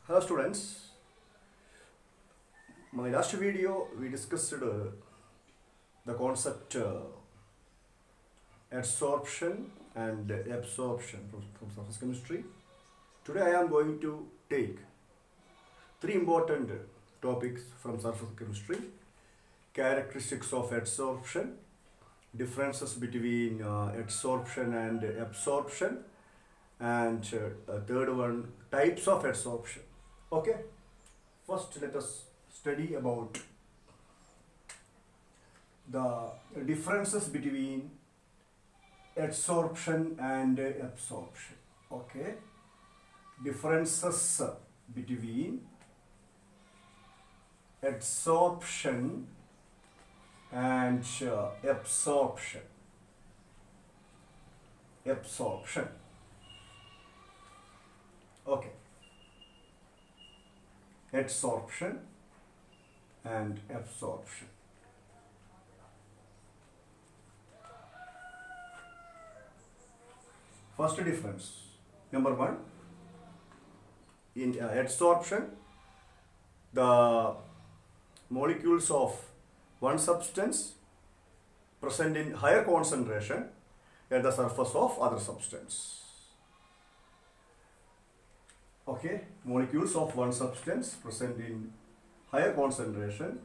Hello students, my last video we discussed the concept adsorption and absorption from surface chemistry. Today I am going to take three important topics from surface chemistry: characteristics of adsorption, differences between adsorption and absorption, and a third one, types of adsorption. Okay, first let us study about the differences between adsorption and absorption. Okay, differences between adsorption and absorption. Absorption. Okay. Adsorption and absorption. First difference, number one, in adsorption, the molecules of one substance present in higher concentration at the surface of other substance. Okay, molecules of one substance present in higher concentration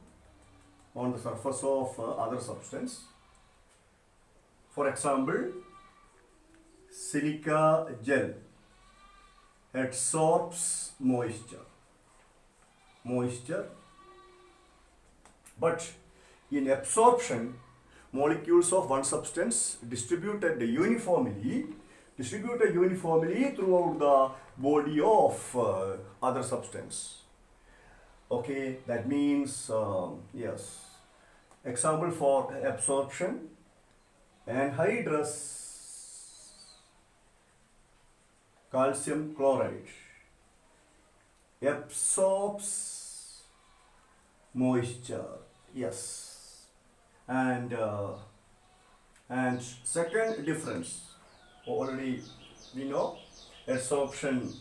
on the surface of other substance. For example, silica gel adsorbs moisture, but in absorption, molecules of one substance distributed uniformly throughout the body of other substance. Okay, that means yes. Example for absorption: anhydrous calcium chloride absorbs moisture. Yes, and second difference, already we know adsorption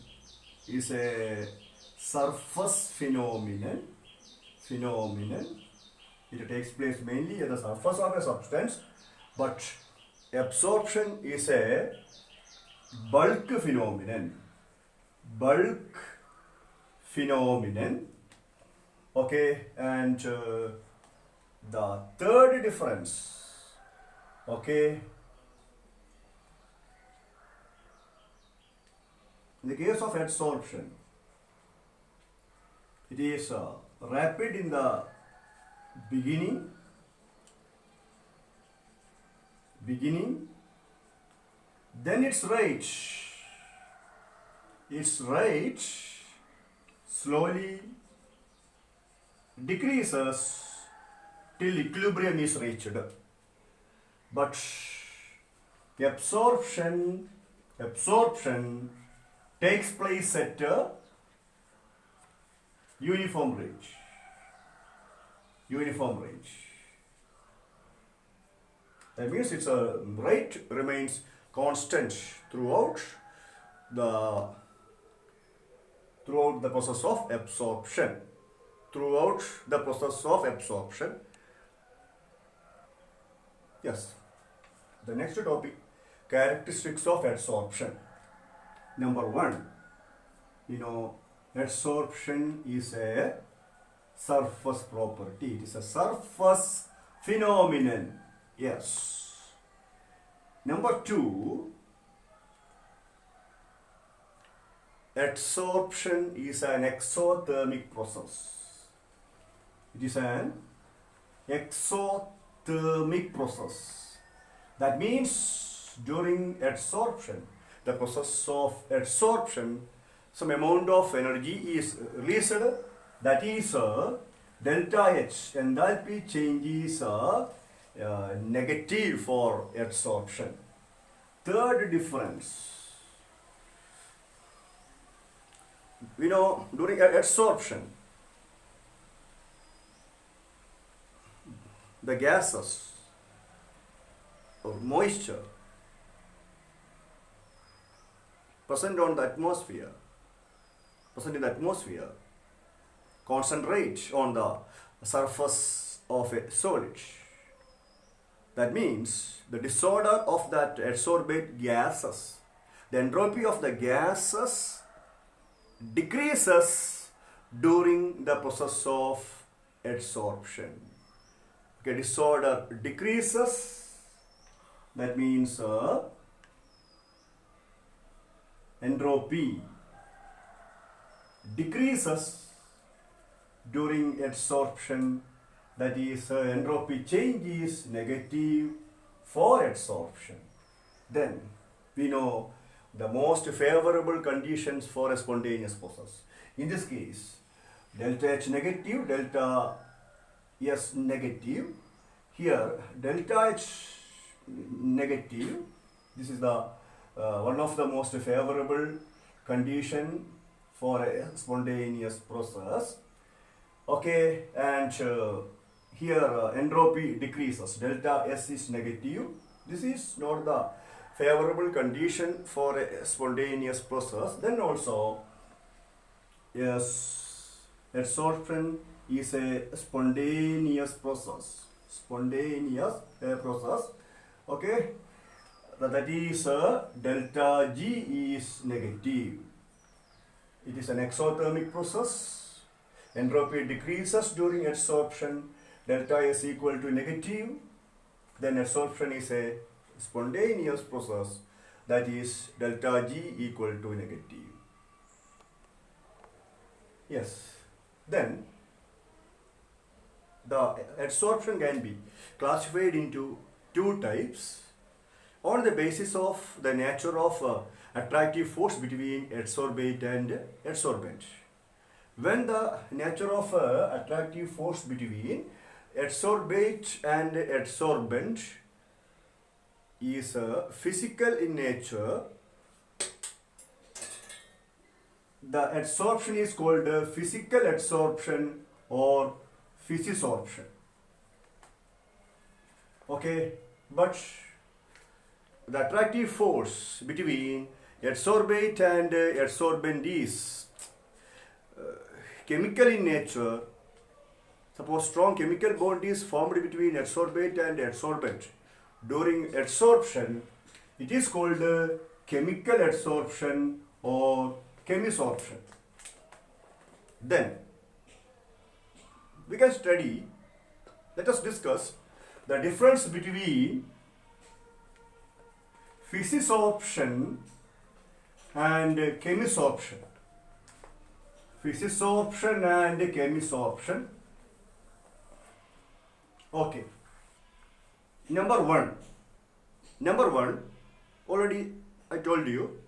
is a surface phenomenon. It takes place mainly at the surface of a substance, but absorption is a bulk phenomenon. Okay, and the third difference, okay, in the case of adsorption, it is rapid in the beginning, then its rate slowly decreases till equilibrium is reached. But absorption takes place at a uniform rate. That means its rate remains constant throughout the process of absorption. Yes. The next topic, characteristics of adsorption. Number one, adsorption is a surface property. It is a surface phenomenon. Yes. Number two, adsorption is an exothermic process. It is an exothermic process. That means during adsorption, the process of adsorption, some amount of energy is released. That is delta H. Enthalpy change is negative for adsorption. Third difference, during adsorption, the gases or moisture present on the atmosphere present in the atmosphere concentrate on the surface of a solid. That means the disorder of that adsorbate gases, the entropy of the gases decreases during the process of adsorption. Okay, disorder decreases, that means entropy decreases during adsorption, that is entropy change is negative for adsorption. Then we know the most favorable conditions for a spontaneous process. In this case, delta H negative, delta S negative. Here delta H negative, this is the one of the most favorable condition for a spontaneous process. Okay, and here entropy decreases, delta S is negative. This is not the favorable condition for a spontaneous process. Then also, yes, adsorption is a spontaneous process. Okay, that is delta G is negative. It is an exothermic process. Entropy decreases during adsorption. Delta S equal to negative. Then adsorption is a spontaneous process. That is delta G equal to negative. Yes. Then the adsorption can be classified into two types on the basis of the nature of attractive force between adsorbate and adsorbent. When the nature of attractive force between adsorbate and adsorbent is physical in nature, the adsorption is called physical adsorption or physisorption. Okay, but the attractive force between adsorbate and adsorbent is chemical in nature. Suppose strong chemical bond is formed between adsorbate and adsorbent. During adsorption, it is called chemical adsorption or chemisorption. Then we can study, let us discuss the difference between physisorption and chemisorption. Physisorption and chemisorption. Okay. Number one, already I told you,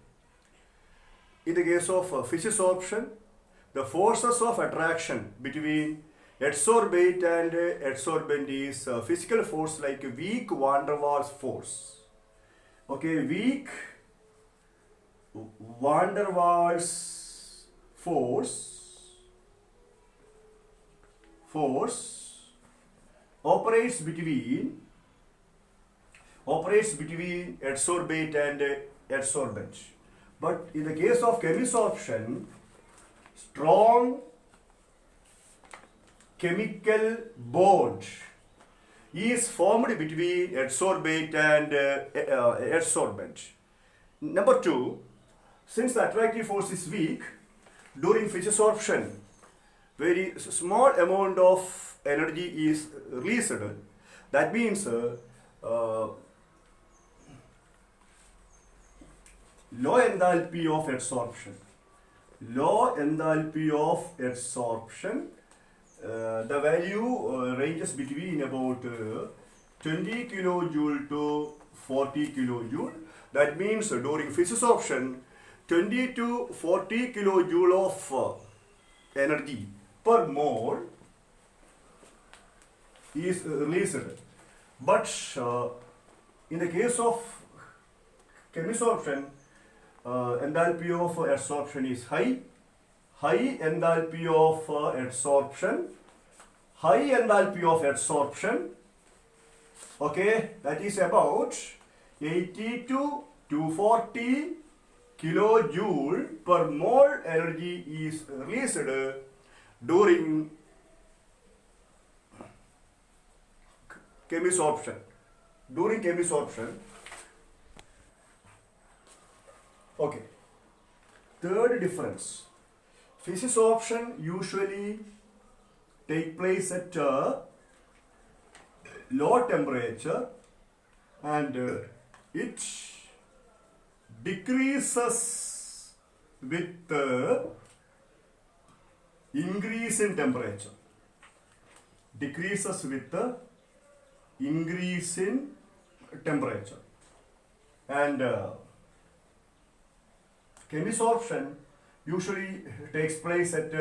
in the case of physisorption, the forces of attraction between adsorbate and adsorbent is physical force like weak van der Waals force. Okay, weak van der Waals force operates between adsorbate and adsorbent. But in the case of chemisorption, strong chemical bond is formed between adsorbate and adsorbent. Number two, since the attractive force is weak, during physisorption, very small amount of energy is released. That means low enthalpy of adsorption. The value ranges between about 20 kilojoule to 40 kilojoule. That means during physisorption, 20 to 40 kilojoule of energy per mole is released. But in the case of chemisorption, enthalpy of adsorption is high enthalpy of adsorption, okay, that is about 80 to 240 kilojoule per mole energy is released during chemisorption. During chemisorption. Okay. Third difference. Physisorption usually take place at low temperature and it decreases with increase in temperature. Decreases with the increase in temperature. And chemisorption usually takes place at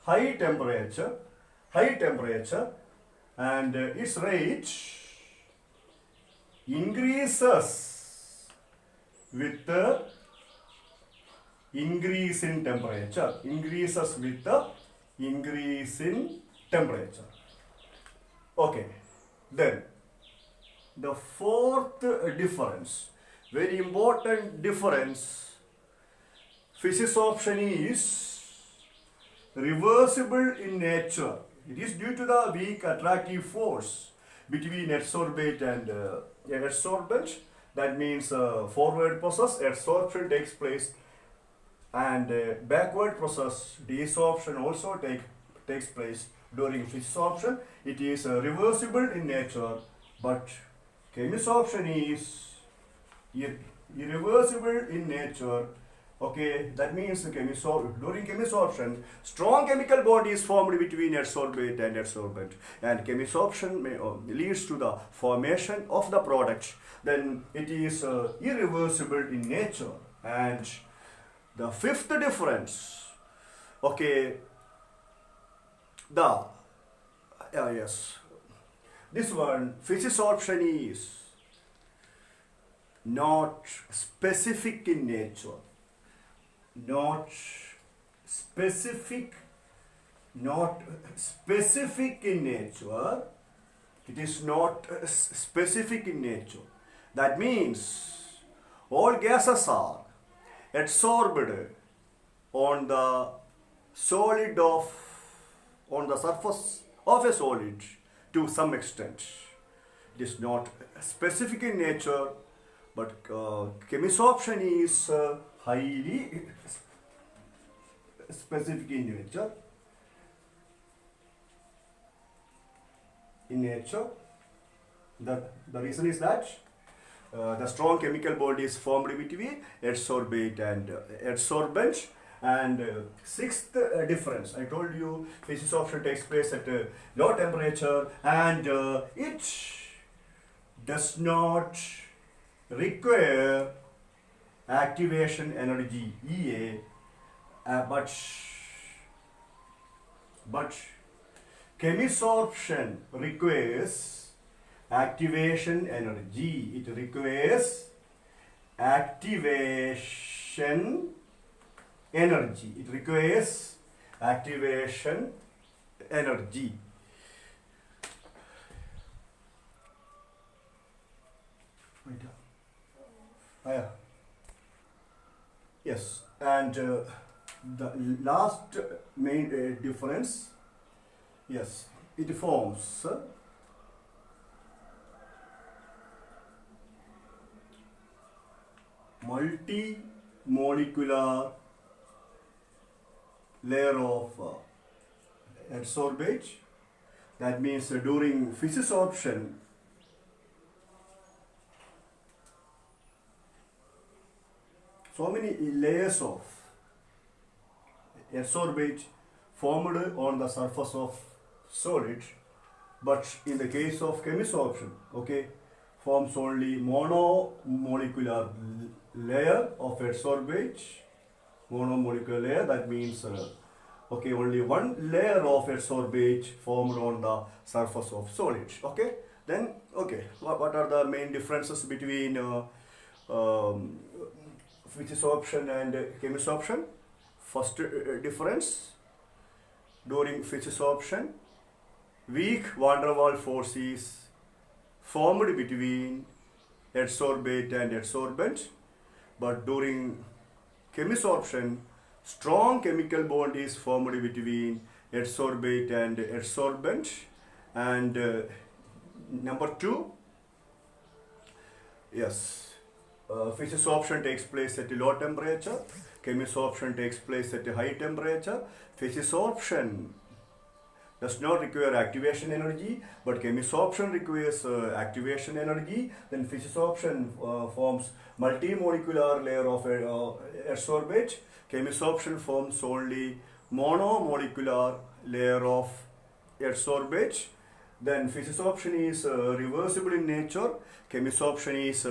high temperature, and its rate increases with the increase in temperature. Increases with the increase in temperature. Okay, then the fourth difference, very important difference, physisorption is reversible in nature. It is due to the weak attractive force between adsorbate and adsorbent. That means forward process adsorption takes place and backward process desorption also takes place during physisorption. It is reversible in nature, but chemisorption is irreversible in nature. Okay, that means during chemisorption, strong chemical bond is formed between adsorbate and adsorbent, and chemisorption leads to the formation of the product. Then it is irreversible in nature. And the fifth difference, okay, this one, physisorption is not specific in nature. Not specific in nature. It is not specific in nature. That means all gases are adsorbed on the surface of a solid to some extent. It is not specific in nature, but chemisorption is highly specific in nature. The reason is that the strong chemical bond is formed between adsorbate and adsorbent. And sixth difference, I told you physisorption takes place at low temperature and it does not require activation energy EA, but chemisorption requires activation energy. It requires activation energy. It requires activation energy. Yes, and the last main difference, yes, it forms multi-molecular layer of adsorbate. That means during physisorption, so many layers of adsorbate formed on the surface of solid, but in the case of chemisorption, okay, forms only monomolecular layer of adsorbate. Monomolecular layer, that means okay, only one layer of adsorbate formed on the surface of solid. Okay, then okay, what are the main differences between physisorption and chemisorption? First difference, during physisorption, weak van der Waals force is formed between adsorbate and adsorbent, but during Chemisorption, strong chemical bond is formed between adsorbate and adsorbent. And number 2, yes, physisorption takes place at a low temperature. Chemisorption takes place at a high temperature. Physisorption does not require activation energy, but chemisorption requires activation energy. Then physisorption forms multimolecular layer of adsorbate. Chemisorption forms only monomolecular layer of adsorbate. Then physisorption is reversible in nature. Chemisorption is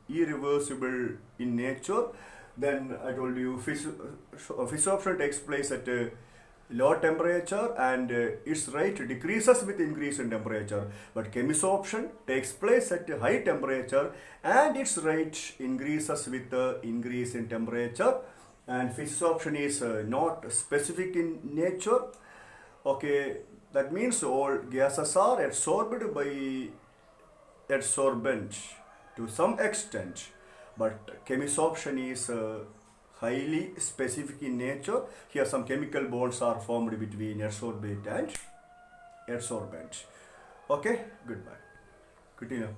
irreversible in nature. Then I told you physisorption takes place at a low temperature and its rate decreases with increase in temperature, but chemisorption takes place at a high temperature and its rate increases with the increase in temperature. And physisorption is not specific in nature. Okay, that means all gases are adsorbed by adsorbent to some extent, but chemisorption is highly specific in nature. Here some chemical bonds are formed between adsorbate and adsorbent. Okay, goodbye. Good enough.